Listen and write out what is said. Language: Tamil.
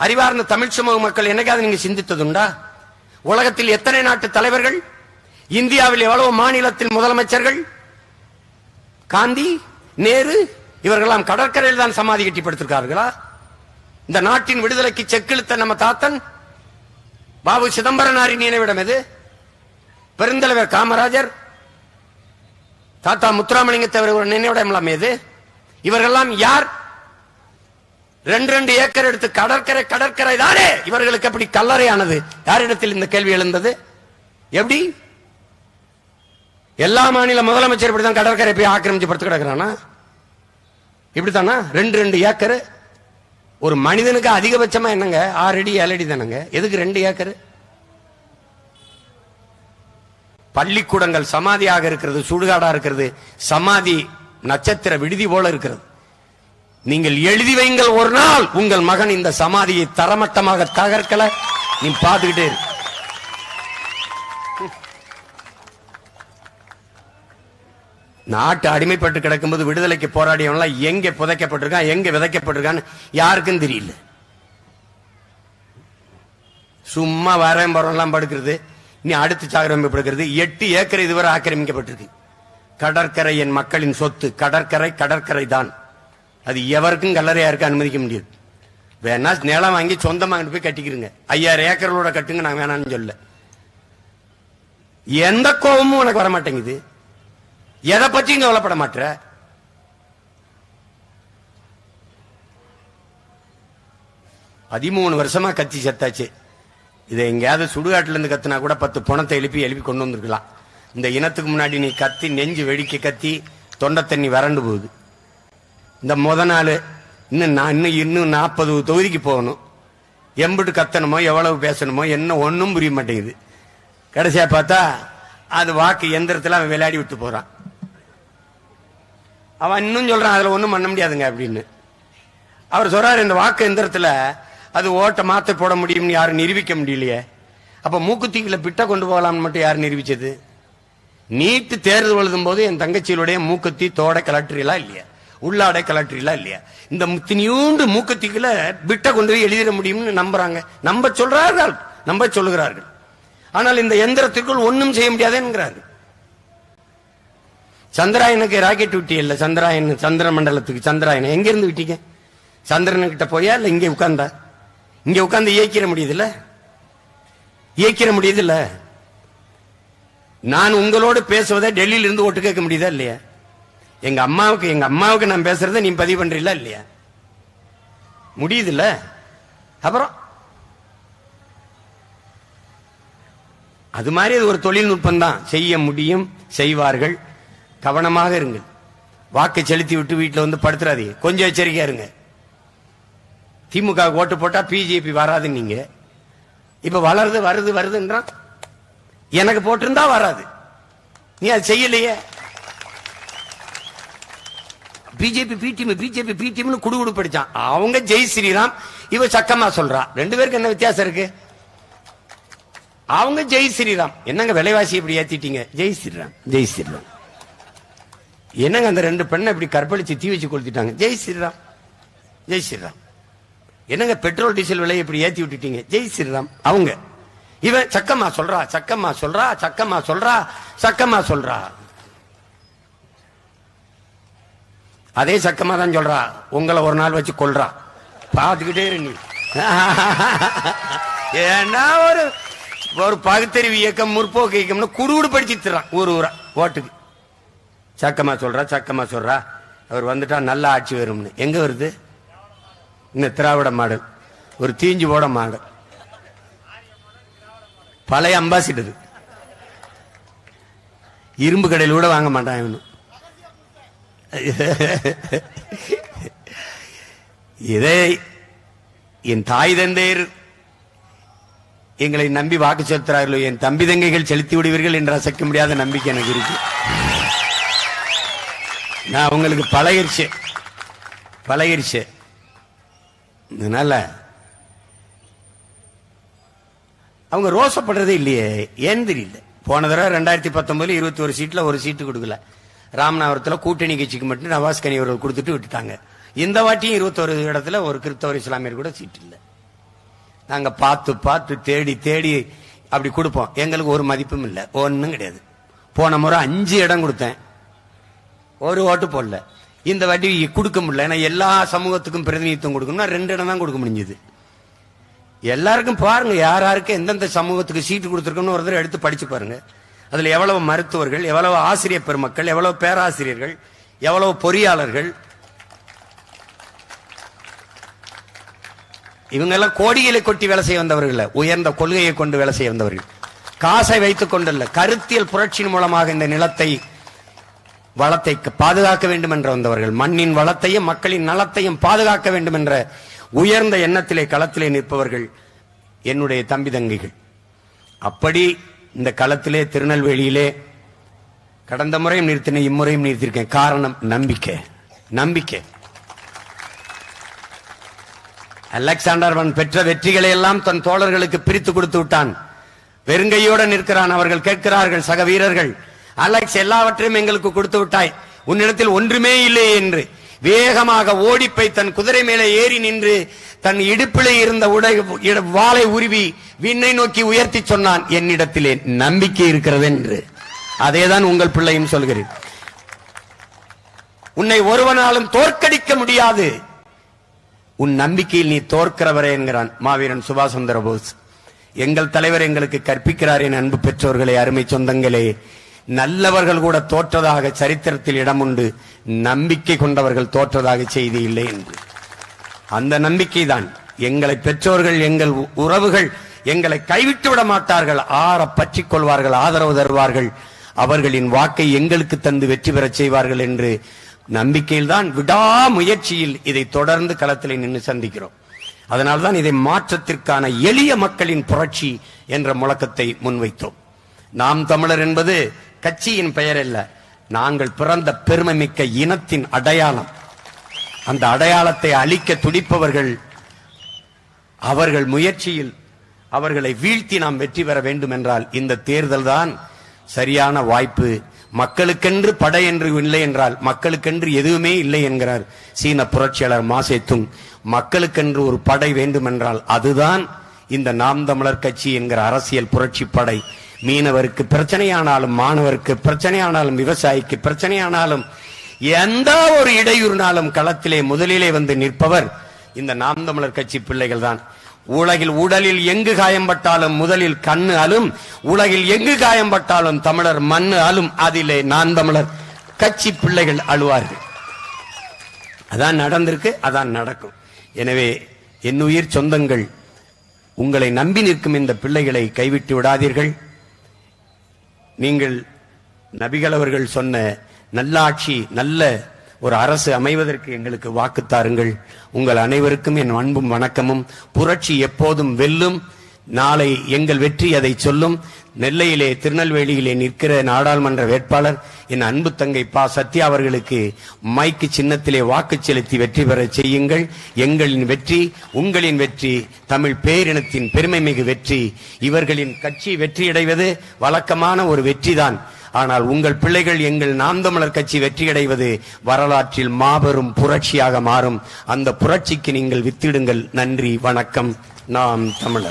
அறிவார்ந்த தமிழ் சமூக மக்கள் என்னைக்காவது நீங்க சிந்தித்ததுண்டா? உலகத்தில் எத்தனை நாட்டு தலைவர்கள், இந்தியாவில் எவ்வளவு மாநிலத்தில் முதலமைச்சர்கள், காந்தி, நேரு இவர்களெல்லாம் கடற்கரையில் தான் சமாதி கட்டி படுத்திருக்கார்களா? இந்த நாட்டின் விடுதலைக்கு செக்கிழுத்த நம்ம தாத்தன் பாபு சிதம்பரனாரின் நினைவிடம் எது? பெருந்தலைவர் காமராஜர், தாத்தா முத்துராமலிங்க தேவர் நினைவிடம் எல்லாம் எது? இவர்கள்லாம் யார்? 2 ஏக்கர் எடுத்து கடற்கரை தானே இவர்களுக்கு எப்படி கல்லறையானது? யாரிடத்தில் இந்த கேள்வி எழுந்தது? எப்படி எல்லா மாநில முதலமைச்சர் இப்படிதான் கடற்கரை போய் ஆக்கிரமிச்சு படுத்து கிடக்கிறானா? இப்படித்தானா? 2 ஏக்கர் ஒரு மனிதனுக்கு அதிகபட்சமா என்னங்க? 6 அடி 7 அடி தானங்க. எதுக்கு 2 ஏக்கர்? பள்ளிக்கூடங்கள் சமாதியாக இருக்கிறது, சுடுகாடா இருக்கிறது, சமாதி நட்சத்திர விடுதி போல இருக்கிறது. நீங்கள் எழுதி வைங்கள், ஒரு நாள் உங்கள் மகன் இந்த சமாதியை தரமட்டமாக தகர்க்கல, நீ பார்த்துக்கிட்டே இரு. நாட்டு அடிமைப்பட்டு கிடக்கும்போது விடுதலைக்கு போராடியவன் எங்க புதைக்கப்பட்டிருக்கான், எங்க விதைக்கப்பட்டிருக்கான்னு யாருக்கும் தெரியல. சும்மா வரேன் போறோம்லாம் படுக்கிறது, நீ அடுத்து சாகரம் படுக்கிறது. 8 ஏக்கர் இதுவரை ஆக்கிரமிக்கப்பட்டிருக்கு. கடற்கரை என் மக்களின் சொத்து. கடற்கரை தான். அது எவருக்கும் கல்லறையா இருக்க அனுமதிக்க முடியாது. வேணா நிலம் வாங்கி சொந்தமா போய் கட்டிக்கிறீங்க. 5000 ஏக்கர்களோட கட்டுங்க, நான் வேணான்னு சொல்ல. எந்த கோபமும் உனக்கு வர மாட்டேங்குது. எதை பற்றியும் கவலைப்பட மாட்ட. பதிமூணு வருஷமா கத்தி செத்தாச்சு. இதை எங்கேயாவது சுடுகாட்டுல இருந்து கத்தினா கூட 10 பணத்தை எழுப்பி கொண்டு வந்திருக்கலாம். இந்த இனத்துக்கு முன்னாடி நீ கத்தி நெஞ்சு வெடிக்க கத்தி தொண்டை தண்ணி வறண்டு போகுது. இந்த நாள் இன்னும் 40 தொகுதிக்கு போகணும். எம்பிட்டு கத்தணுமோ எவ்வளவு பேசணுமோ என்ன ஒன்னும் புரிய மாட்டேங்குது. கடைசியா பார்த்தா அது வாக்கு எந்திரத்தில் அவன் விளையாடி விட்டு போறான். அவன் இன்னும் சொல்றான் அதுல ஒண்ணும் பண்ண முடியாதுங்க அப்படின்னு. அவர் சொல்றாரு இந்த வாக்கு எந்திரத்துல அது ஓட்ட மாத்த போட முடியும்னு யாரும் நிரூபிக்க முடியலையே. அப்ப மூக்குத்திகளை பிட்ட கொண்டு போகலாம்னு மட்டும் யாரும் நிரூபிச்சது? நீட்டு தேர்தல் எழுதும் போது என் தங்கச்சியிலுடைய மூக்குத்தி தோட கலெக்டரிலாம் இல்லையா, உள்ளாடை கலெக்டரிலாம் இல்லையா? இந்த முத்தினியூண்டு மூக்குத்திகளை பிட்ட கொண்டு போய் எழுதிட முடியும்னு நம்புறாங்க, நம்ப சொல்லுகிறார்கள். ஆனால் இந்த எந்திரத்திற்குள் ஒன்னும் செய்ய முடியாதுங்கிறார்கள். சந்திராயனுக்கு ராக்கெட் விட்டி இல்ல, சந்திர மண்டலத்துக்கு சந்திராயனை எங்க இருந்து விட்டீங்க? சந்திரன் கிட்ட போயா இல்ல இங்க உட்கார்ந்தா? இங்க உட்கார்ந்து இயக்கிற முடியுது இல்ல. நான் உங்களோடு பேசுவதை டெல்லியில இருந்து ஒட்டு கேட்க முடியுதா இல்லையா? எங்க அம்மாவுக்கு நான் பேசுறதை நீ பதிவு பண்றீங்களா இல்லையா? முடியுது இல்ல. அப்புறம் அது மாதிரி அது ஒரு தொழில்நுட்பம் தான். செய்ய முடியும், செய்வார்கள். கவனமாக இருங்கள். வாக்கு செலுத்தி விட்டு வீட்டில் வந்து படுத்துறாதீங்க. கொஞ்சம் எச்சரிக்கையா இருங்க. திமுக ஓட்டு போட்டா பிஜேபி வராது. நீங்க இப்ப வருதுன்றான். எனக்கு போட்டிருந்தா வராது, நீ அது செய்யலையே. பிஜேபி பிடிஎம் குடுகுடு படிச்சான். அவங்க ஜெய் ஸ்ரீராம், இவ சக்கமா சொல்றா. 2 பேருக்கு என்ன வித்தியாசம் இருக்கு? அவங்க ஜெய் ஸ்ரீராம். என்னங்க விலைவாசி இப்படி ஏத்திட்டீங்க? ஜெய் ஸ்ரீராம். என்னங்க அந்த 2 பெண்ணை இப்படி கற்பழிச்சு தீ வச்சு கொளுத்திட்டாங்க? ஜெய் ஸ்ரீராம். என்னங்க பெட்ரோல் டீசல் விலையை இப்படி ஏத்தி விட்டுட்டீங்க? ஜெய் ஸ்ரீராம். அவங்க இவன் சக்கமா சொல்றா. அதே சக்கமா தான் சொல்றா. உங்களை ஒரு நாள் வச்சு கொல்றா. பாத்துக்கிட்டே இரு நீ. ஏன்னா ஒரு பகுத்தறிவு இயக்கம், முற்போக்கு இயக்கம்னு குடுகுடு படிச்சுறான் ஊரா ஓட்டுக்கு. சக்கமா சொல்றா. அவர் வந்துட்டா நல்ல ஆட்சி வரும்னு. எங்க வருது? இந்த திராவிட மாடல், ஒரு தீஞ்சு போட மாடல், பழைய அம்பாசிடர். இரும்பு கடையில் கூட வாங்க மாட்டான் இவனு. இதை என் தாய் தந்தையர் எங்களை நம்பி வாக்கு செலுத்துறார்களோ, என் தம்பி தங்கைகள் செலுத்தி விடுவீர்கள் என்று அசைக்க முடியாத நம்பிக்கை எனக்கு இருக்கு. நான் உங்களுக்கு பழகிருச்சு. அதனால அவங்க ரோசப்படுறதே இல்லையே. ஏன் தெரியல. போன தடவை 2019 21 சீட்ல ஒரு சீட்டு கொடுக்கல. ராமநாதபுரத்தில் கூட்டணி கட்சிக்கு மட்டும் நவாஸ் கனி அவர்கள் கொடுத்துட்டு விட்டுட்டாங்க. இந்த வாட்டியும் 21 இடத்துல ஒரு கிறிஸ்தவர் இஸ்லாமியர் கூட சீட் இல்லை. நாங்க பார்த்து பார்த்து தேடி தேடி அப்படி கொடுப்போம். எங்களுக்கு ஒரு மதிப்பும் இல்லை, ஒன்னும் கிடையாது. போன முறை 5 இடம் கொடுத்தேன், ஒரு ஓட்டு போடல. இந்த வாட்டி கொடுக்க முடியல, ஏன்னா எல்லா சமூகத்துக்கும் பிரதிநிதித்துவம் கொடுக்கணும்னா 2 இடம் தான் கொடுக்க முடிஞ்சது. எல்லாருக்கும் பாருங்க, யார் யாருக்கு எந்தெந்த சமூகத்துக்கு சீட்டு கொடுத்துருக்கோன்னு ஒரு தடவை எடுத்து படிச்சு பாருங்க. அதுல எவ்வளவு மருத்துவர்கள், எவ்வளவு ஆசிரியர் பெருமக்கள், எவ்வளவு பேராசிரியர்கள், எவ்வளவு பொறியாளர்கள், இவங்க எல்லாம் கோடிகளை கொட்டி வேலை செய்ய வந்தவர்கள், உயர்ந்த கொள்கையை கொண்டு வேலை செய்ய வந்தவர்கள். காசை வைத்துக் கொண்டல்ல, கருத்தியல் புரட்சியின் மூலமாக இந்த நிலத்தை வளத்தை பாதுகாக்க வேண்டும் என்று வந்தவர்கள். மண்ணின் வளத்தையும் மக்களின் நலத்தையும் பாதுகாக்க வேண்டும் என்ற உயர்ந்த எண்ணத்திலே களத்திலே நிற்பவர்கள் என்னுடைய தம்பி தங்கைகள். அப்படி இந்த களத்திலே திருநெல்வேலியிலே கடந்த முறையும் நிறுத்தினேன், இம்முறையும் நிறுத்திருக்கேன். காரணம் நம்பிக்கை. நம்பிக்கை. அலெக்சாண்டர் பெற்ற வெற்றிகளை எல்லாம் தன் தோழர்களுக்கு பிரித்து கொடுத்து விட்டான். வெறுங்கையோடு நிற்கிறான். அவர்கள் கேட்கிறார்கள், சக வீரர்கள், அலெக்ஸ் எல்லாவற்றையும் எங்களுக்கு கொடுத்து விட்டாய், உன்னிடத்தில் ஒன்றுமே இல்லை என்று வேகமாக ஓடிப்பை தன் குதிரை மேலே ஏறி நின்று தன் இடுப்பிலே இருந்த வாளை உருவி விண்ணை நோக்கி உயர்த்தி சொன்னான், என்னிடத்திலே நம்பிக்கை இருக்கிறது என்று. அதேதான் உங்கள் பிள்ளையும் சொல்கிறேன். உன்னை ஒருவனாலும் தோற்கடிக்க முடியாது, உன் நம்பிக்கையில் நீ தோற்கிறவரே என்கிறான் மாவீரன் சுபாஷ் சந்திர போஸ். எங்கள் தலைவர் எங்களுக்கு கற்பிக்கிறார். என் அன்பு பெற்றோர்களே, அருமை சொந்தங்களே, நல்லவர்கள் கூட தோற்றதாக சரித்திரத்தில் இடம் உண்டு, நம்பிக்கை கொண்டவர்கள் தோற்றதாக செய்தி இல்லை என்று. அந்த நம்பிக்கை தான் எங்களை பெற்றோர்கள், எங்கள் உறவுகள் எங்களை கைவிட்டு விட மாட்டார்கள், ஆற பற்றிக் கொள்வார்கள், ஆதரவு தருவார்கள், அவர்களின் வாக்கை எங்களுக்கு தந்து வெற்றி பெறச் செய்வார்கள் என்று நம்பிக்கையில் தான் விடாமுயற்சியில் இதை தொடர்ந்து களத்திலே நின்று சந்திக்கிறோம். அதனால்தான் இதை மாற்றத்திற்கான எளிய மக்களின் புரட்சி என்ற முழக்கத்தை முன்வைத்தோம். நாம் தமிழர் என்பது கட்சியின் பெயர் அல்ல, நாங்கள் பிறந்த பெருமை மிக்க இனத்தின் அடையாளம். அந்த அடையாளத்தை அழிக்க துடிப்பவர்கள், அவர்கள் முயற்சியில் அவர்களை வீழ்த்தி நாம் வெற்றி பெற வேண்டும் என்றால் இந்த தேர்தல் தான் சரியான வாய்ப்பு. மக்களுக்கென்று படை என்று இல்லை என்றால் மக்களுக்கென்று எதுவுமே இல்லை என்கிறார் சீன புரட்சியாளர் மாசேத்துங். மக்களுக்கென்று ஒரு படை வேண்டும் என்றால் அதுதான் இந்த நாம் தமிழர் கட்சி என்கிற அரசியல் புரட்சி படை. மீனவருக்கு பிரச்சனையானாலும், மாணவருக்கு பிரச்சனையானாலும், விவசாயிக்கு பிரச்சனையானாலும், எந்த ஒரு இடையூறுனாலும் களத்திலே முதலிலே வந்து நிற்பவர் இந்த நாம் தமிழர் கட்சி பிள்ளைகள் தான். உடலில் எங்கு காயம்பட்டாலும் முதலில் கண்ணு அலும், உலகில் எங்கு காயம்பட்டாலும் தமிழர் மண்ணு அலும், அதிலே நான் தமிழர் கட்சி பிள்ளைகள் அழுவார்கள். அதான் நடந்திருக்கு, அதான் நடக்கும். எனவே என் உயிர் சொந்தங்கள், உங்களை நம்பி நிற்கும் இந்த பிள்ளைகளை கைவிட்டு விடாதீர்கள். நீங்கள் நபிகள் அவர்கள் சொன்ன நல்லாட்சி, நல்ல ஒரு அரசு அமைவதற்கு எங்களுக்கு வாக்கு தாருங்கள். உங்கள் அனைவருக்கும் என் அன்பும் வணக்கமும். புரட்சி எப்போதும் வெல்லும். நாளை எங்கள் வெற்றி அதை சொல்லும். நெல்லையிலே, திருநெல்வேலியிலே நிற்கிற நாடாளுமன்ற வேட்பாளர் என் அன்பு தங்கை பா சத்யா அவர்களுக்கு மைக்கு சின்னத்திலே வாக்கு செலுத்தி வெற்றி பெற செய்யுங்கள். எங்களின் வெற்றி உங்களின் வெற்றி, தமிழ் பேரினத்தின் பெருமை மிகு வெற்றி. இவர்களின் கட்சி வெற்றியடைவது வழக்கமான ஒரு வெற்றிதான். ஆனால் உங்கள் பிள்ளைகள், எங்கள் நாம் தமிழர் கட்சி வெற்றியடைவது வரலாற்றில் மாபெரும் புரட்சியாக மாறும். அந்த புரட்சிக்கு நீங்கள் வித்திடுங்கள். நன்றி, வணக்கம். நாம் தமிழர்.